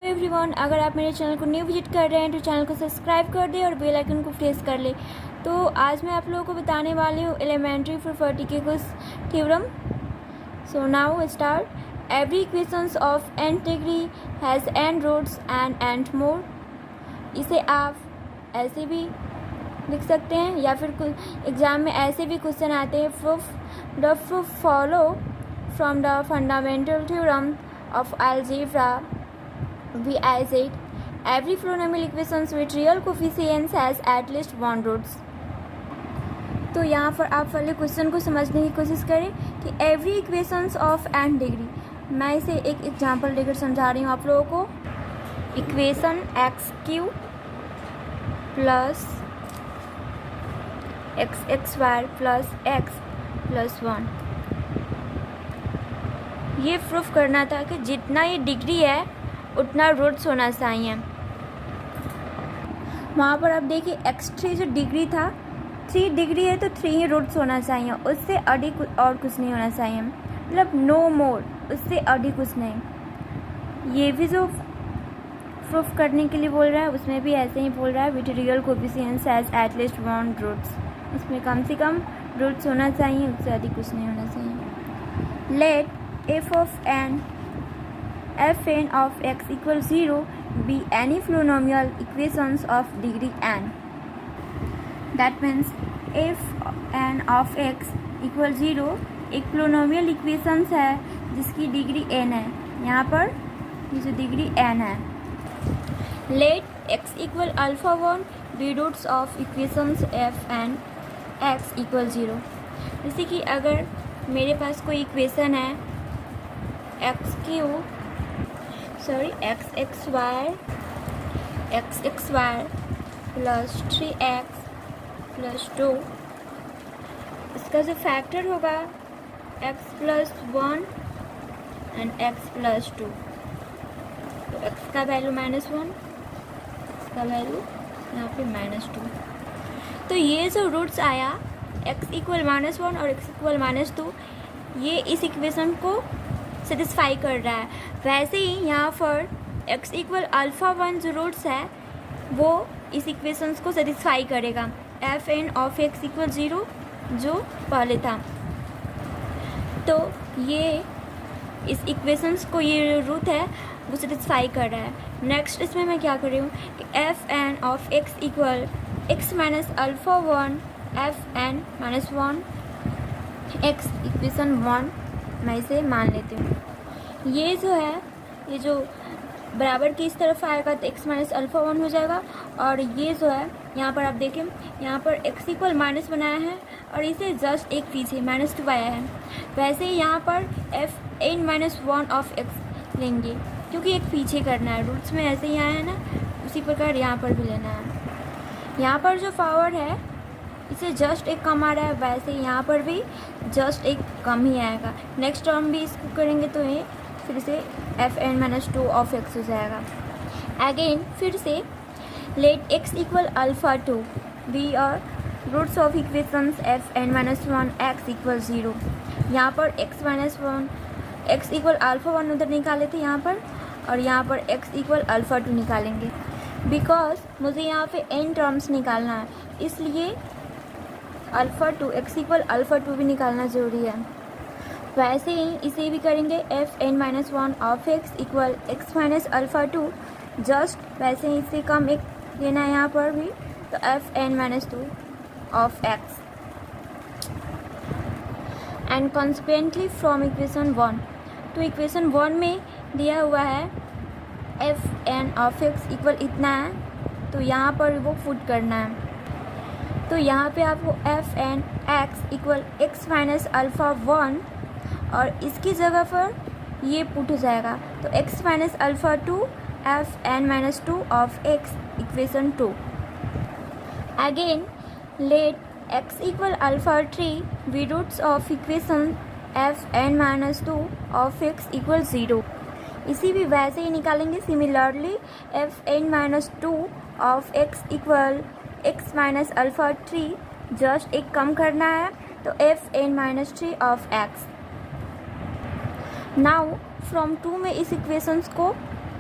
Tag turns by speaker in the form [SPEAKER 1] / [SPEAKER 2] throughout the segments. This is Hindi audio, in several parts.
[SPEAKER 1] एवरीवन, अगर आप मेरे चैनल को न्यू विजिट कर रहे हैं तो चैनल को सब्सक्राइब कर दें और बेल आइकन को प्रेस कर लें। तो आज मैं आप लोगों को बताने वाली हूँ एलिमेंट्री प्रॉपर्टी के कुछ theorem. So now start. Every equations of n degree has n roots and n more. इसे आप ऐसे भी लिख सकते हैं या फिर कुछ एग्जाम में ऐसे भी क्वेश्चन आते हैं। Proof follow from the fundamental theorem of algebra we as it every polynomial equations with real coefficients has at least one roots। तो यहाँ पर आप वाले क्वेश्चन को समझने की कोशिश करें कि every equations of n degree, मैं इसे एक एग्जांपल देकर समझा रही हूँ आप लोगों को। Equation x q plus x y plus x plus 1, ये प्रूफ करना था कि जितना ये डिग्री है उतना रूट्स होना चाहिए। वहाँ पर आप देखिए x3 जो डिग्री था 3 डिग्री है तो 3 ही रूट्स होना चाहिए, उससे अधिक और कुछ नहीं होना चाहिए, मतलब नो मोर, उससे अधिक कुछ नहीं। ये भी जो प्रूफ करने के लिए बोल रहा है उसमें भी ऐसे ही बोल रहा है with real coefficients has at least one roots, इसमें कम से कम रूट्स होना चाहिए, उससे अधिक कुछ नहीं होना चाहिए। Let f of n fn of x equals 0 be any polynomial equations of degree n। That means fn of x equals 0 एक polynomial equations है जिसकी डिग्री n है। यहाँ पर ये जो डिग्री n है। Let x equal alpha 1 be roots of equations fn x equals 0। जैसे कि अगर मेरे पास कोई इक्वेशन है x x y plus 3x plus 2, इसका जो फैक्टर होगा x plus 1 and x plus 2, तो x का वैल्यू -1, इसका वैल्यू यहाँ पे -2। तो ये जो रूट्स आया x इक्वल -1 और x इक्वल -2, ये इस इक्वेशन को सेटिस्फाई कर रहा है। वैसे ही यहाँ पर x इक्वल अल्फ़ा 1 जो रूट्स है वो इस इक्वेशंस को सेटिस्फाई करेगा। F n of x equal 0 जो पहले था, तो ये इस इक्वेशंस को ये रूट है वो सेटिस्फाई कर रहा है। नेक्स्ट इसमें मैं क्या कर रही हूँ कि f n of x equal x minus alpha 1 f N minus 1 x equation 1 मैं इसे मान लेती हूँ। ये जो है ये जो बराबर की इस तरफ आएगा तो x माइनस अल्फ़ा 1 हो जाएगा, और ये जो है यहाँ पर आप देखें यहाँ पर x इक्वल माइनस बनाया है और इसे जस्ट एक पीछे -2 आया है। वैसे ही यहाँ पर f N minus 1 of x लेंगे क्योंकि एक पीछे करना है, रूट्स में ऐसे ही आया है ना, उसी प्रकार यहाँ पर भी लेना है। यहाँ पर जो पावर है इसे जस्ट एक कम आ रहा है, वैसे यहाँ पर भी जस्ट एक कम ही आएगा। नेक्स्ट टर्म भी इसको करेंगे तो ये फिर से F N minus 2 of x हो जाएगा। अगेन फिर से let x equal alpha 2 B और roots of equations F N minus 1 x equal 0। यहाँ पर x minus 1 x equal alpha 1 उधर निकाले थे यहाँ पर, और यहाँ पर x इक्वल अल्फ़ा 2 निकालेंगे बिकॉज मुझे यहाँ पे n टर्म्स निकालना है, इसलिए अल्फ़ा 2 x इक्वल अल्फ़ा 2 भी निकालना ज़रूरी है। वैसे ही इसे भी करेंगे f N minus 1 of x equal x minus alpha 2, just वैसे ही इससे कम एक लेना है यहाँ पर भी, तो f N minus 2 of x and consequently from equation 1। तो इक्वेशन 1 में दिया हुआ है f n of x equal इतना है, तो यहाँ पर वो पुट करना है। तो यहाँ पे आपको f n x equal x minus alpha 1 और इसकी जगह पर ये पुट हो जाएगा, तो x minus alpha 2 f N minus 2 of x equation 2। Again let x equal alpha 3 be roots of equation f N minus 2 of x equal 0। इसी भी वैसे ही निकालेंगे। Similarly f N minus 2 of x equal x minus alpha 3, just एक कम करना है, तो f N minus 3 of x। Now from 2 में इस इक्वेशंस को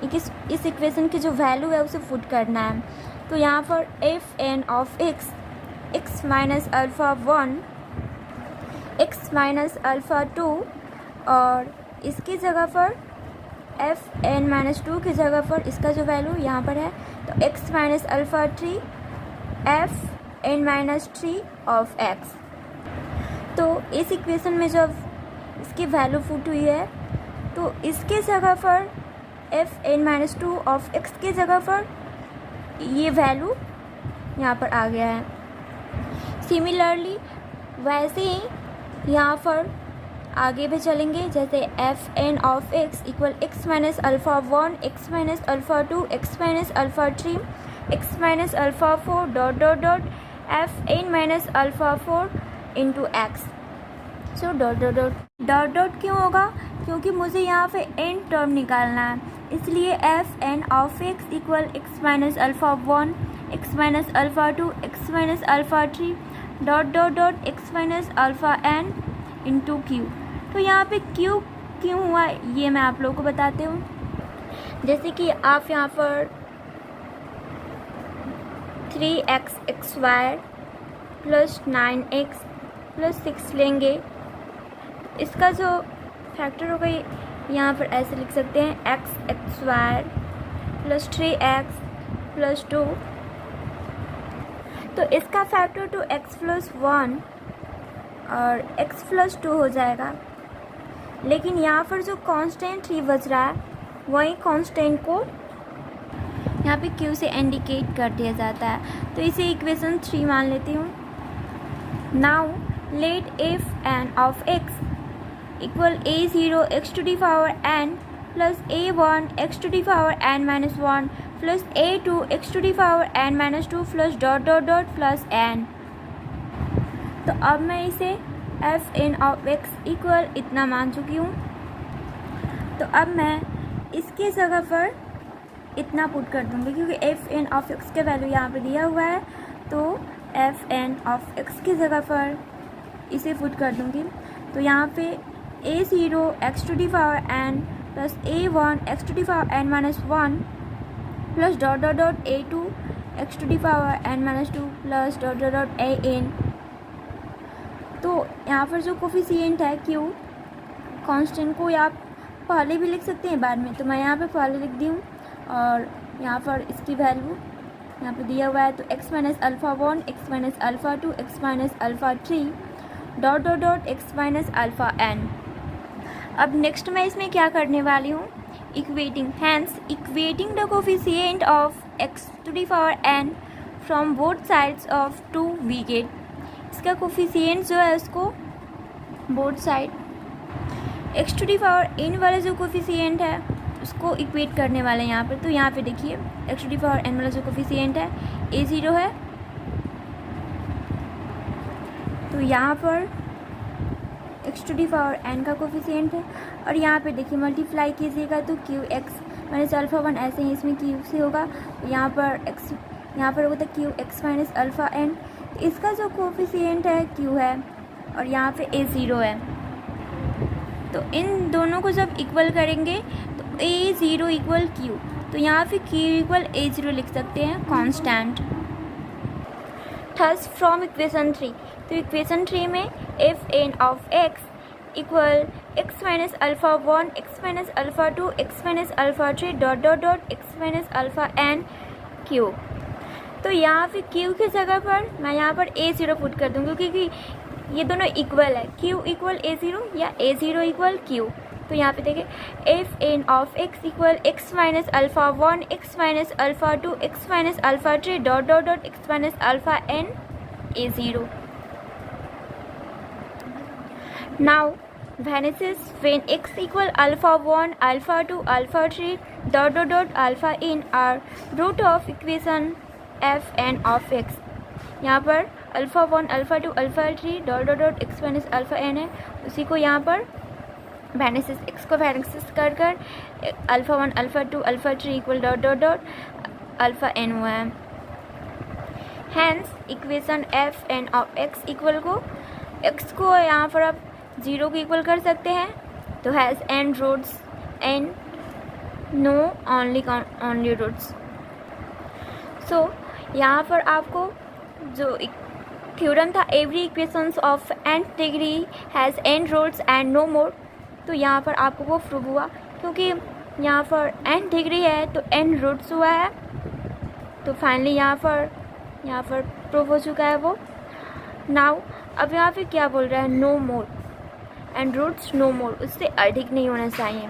[SPEAKER 1] इस इक्वेशन की जो वैल्यू है उसे पुट करना है। तो यहाँ पर f n of x, x minus alpha 1, x minus alpha 2, और इसकी जगह पर एफ एन माइनस 2 की जगह पर इसका जो वैल्यू यहाँ पर है तो x minus alpha 3 f N minus 3 of x. तो इस इक्वेशन में जब इसकी वैल्यू पुट हुई है तो इसके जगह पर f N minus 2 of x की जगह पर ये वैल्यू यहाँ पर आ गया है। सिमिलरली वैसे ही यहाँ पर आगे भी चलेंगे, जैसे f n of x equal x minus alpha 1, x minus alpha 2, x minus alpha 3, x minus alpha 4 dot dot dot f N minus alpha 4 into x. So dot dot dot dot dot क्यों होगा? क्योंकि मुझे यहाँ पे एन टर्म निकालना है, इसलिए f n of x equal x minus alpha 1, x minus alpha 2, x minus alpha 3 dot dot dot x minus alpha n into q. तो यहाँ पे क्यू क्यों हुआ ये मैं आप लोगों को बताती हूँ। जैसे कि आप यहाँ पर 3x x y plus 9x plus 6 लेंगे, इसका जो फैक्टर होगा यहाँ पर ऐसे लिख सकते हैं x x y plus 3x plus 2। तो इसका फैक्टर तो x प्लस 1 और x प्लस 2 हो जाएगा, लेकिन यहाँ पर जो कांस्टेंट 3 बच रहा है वही कांस्टेंट को यहाँ पे q से इंडिकेट कर दिया जाता है। तो इसे इक्वेशन 3 मान लेती हूँ। Now let f n of x equal a0 x to the power n plus a1 x to the power n minus 1 plus a2 x to the power n minus 2 plus dot dot dot plus n। तो अब मैं इसे f n of x equal इतना मान चुकी हूँ। तो अब मैं इसके जगह पर इतना पुट कर दूँगी, क्योंकि एफ एन ऑफ एक्स का वैल्यू यहाँ पे दिया हुआ है। तो एफ एन ऑफ एक्स की जगह पर इसे पुट कर दूँगी। तो यहाँ पे a0 x to the power n plus a1 x to the power n minus 1 plus dot dot dot a2 x to the power n minus 2 plus dot dot dot an। तो यहाँ पर जो कोफिशिएंट है q कांस्टेंट को आप पहले भी लिख सकते हैं बाद में, तो मैं यहाँ पे पहले लिख दी हूँ। और यहाँ पर इसकी वैल्यू यहाँ पे दिया हुआ है, तो x minus alpha 1, x minus alpha 2, x minus alpha 3 dot dot dot x minus alpha n। अब नेक्स्ट मैं इसमें क्या करने वाली हूँ, equating. Hence equating the coefficient of x to the power n from both sides of 2 we get. इसका कोफिशिएंट जो है उसको both side x to the power n वाला जो कोफिशिएंट है उसको इक्वेट करने वाले हैं यहाँ पर। तो यहाँ पे देखिए x to the power n वाला जो कोफिशिएंट है a0 है, तो यहाँ पर x to the power n का कोफिशिएंट है। और यहाँ पे देखिए मल्टीप्लाई कीजिएगा तो क्यू एक्स माइनस अल्फ़ा 1 ऐसे ही इसमें क्यू से होगा। यहाँ पर x यहाँ पर होगा Q x minus alpha n। इसका जो कोफिशिएंट है q है और यहाँ पे a0 है। तो इन दोनों को जब इक्वल करेंगे तो a0 इक्वल q, तो यहाँ पे q इक्वल a0 लिख सकते हैं कांस्टेंट। थस फ्रॉम इक्वेशन 3, तो इक्वेशन 3 में f n of x equal x minus alpha 1, x minus alpha 2, x minus alpha 3 dot dot dot x minus alpha n q। तो यहाँ पे q की जगह पर मैं यहाँ पर a0 पुट कर दूँगी, क्योंकि ये दोनों इक्वल है, q इक्वल a0 या a0 इक्वल q। तो यहाँ पे देखिए f n of x equal x minus alpha 1, x minus alpha 2, x minus alpha 3 dot dot dot x minus alpha n a0। Now vanishes when x equal alpha 1, alpha 2, alpha 3 dot dot dot alpha n are root of equation f n of x। यहाँ पर alpha 1, alpha 2, alpha 3 dot dot dot x minus alpha n है, उसी को यहाँ पर वैनिसेस एक्स को वैनिसेस कर कर alpha 1, alpha 2, alpha 3 equal dot dot dot alpha n हुआ है। Hence equation f n of x equal को x को यहाँ पर आप 0 को इक्वल कर सकते हैं। तो has n roots n no only roots. So यहाँ पर आपको जो थ्योरम था every equations of nth degree has n roots and no more, तो यहाँ पर आपको वो प्रूव हुआ क्योंकि यहाँ पर n डिग्री है तो n रूट्स हुआ है, तो फाइनली यहाँ पर प्रूव हो चुका है वो। नाउ अब यहाँ पे क्या बोल रहा है, no more and roots no more, उससे अधिक नहीं होना चाहिए।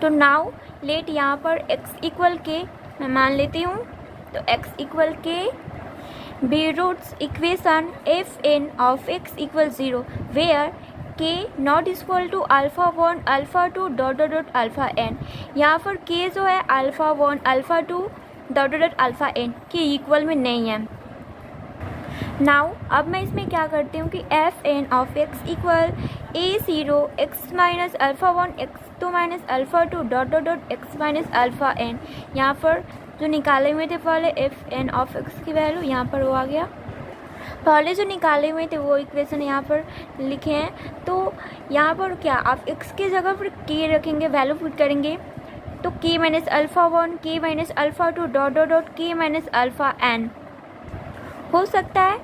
[SPEAKER 1] तो नाउ लेट यहाँ पर x इक्वल के मैं मान लेती हूँ, तो x equal k be roots equation f n of x equal 0 where k not equal to alpha 1 alpha 2 dot dot dot alpha n। यहाँ पर k जो है alpha 1 alpha 2 dot dot dot alpha n के इक्वल में नहीं है। नाउ अब मैं इसमें क्या करती हूँ कि f n of x equal a0 x minus alpha 1 x2 minus alpha 2 dot dot dot x minus alpha n। यहाँ पर जो निकाले हुए थे पहले एफ एन ऑफ x की वैल्यू यहाँ पर वो आ गया, पहले जो निकाले हुए थे वो इक्वेशन यहाँ पर लिखे हैं। तो यहाँ पर क्या आप x की जगह पर k रखेंगे, वैल्यू पुट करेंगे, तो k minus alpha 1 k minus alpha 2 dot dot dot k minus alpha n हो सकता है,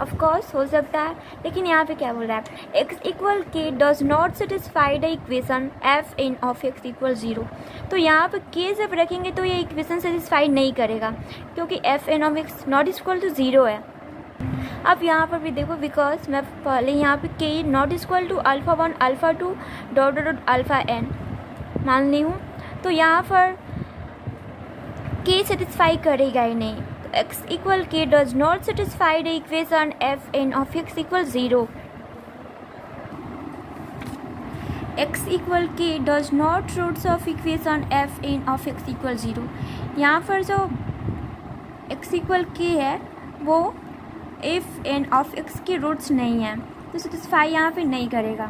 [SPEAKER 1] ऑफ कोर्स हो सकता है। लेकिन यहाँ पे क्या बोल रहा है, x equal k does not satisfy the equation f n of x equal 0। तो यहाँ पे k जब रखेंगे तो ये इक्वेशन सेटिस्फाई नहीं करेगा क्योंकि f n of x not equal to 0 है। अब यहाँ पर भी देखो, बिकॉज मैं पहले यहाँ पे k not equal to alpha 1 alpha 2 dot dot dot alpha n मान ली हूँ, तो यहाँ पर k सेटिस्फाई करेगा ही नहीं। तो x equal k does not satisfy the equation f n of x equal 0। x equal k does not roots of equation f n of x equal 0। यहाँ पर जो x इक्वल k है वो एफ एन ऑफ x के रूट्स नहीं है, तो सेटिस्फाई यहाँ पे नहीं करेगा।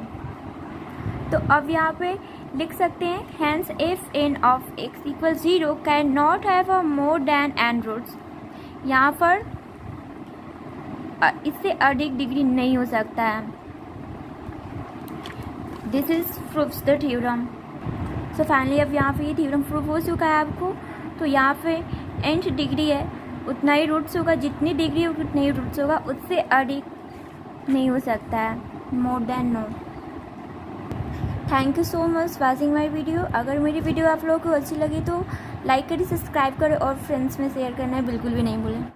[SPEAKER 1] तो अब यहाँ पे लिख सकते हैं hence f n of x equal 0 can not have a more than n roots. यहाँ पर इससे अधिक डिग्री नहीं हो सकता है। This is proves the theorem. So finally अब यहाँ पे ये थ्योरम प्रूव हो चुका है आपको। तो यहाँ पे nth डिग्री है उतना ही रूट्स होगा, जितनी डिग्री होगी उतना ही रूट्स होगा, उससे अधिक नहीं हो सकता है, more than no. Thank you so much watching my video. अगर मेरी वीडियो आप लोगों को अच्छी लगी तो लाइक करें, सब्सक्राइब करें और फ्रेंड्स में शेयर करना बिल्कुल भी नहीं भूलें।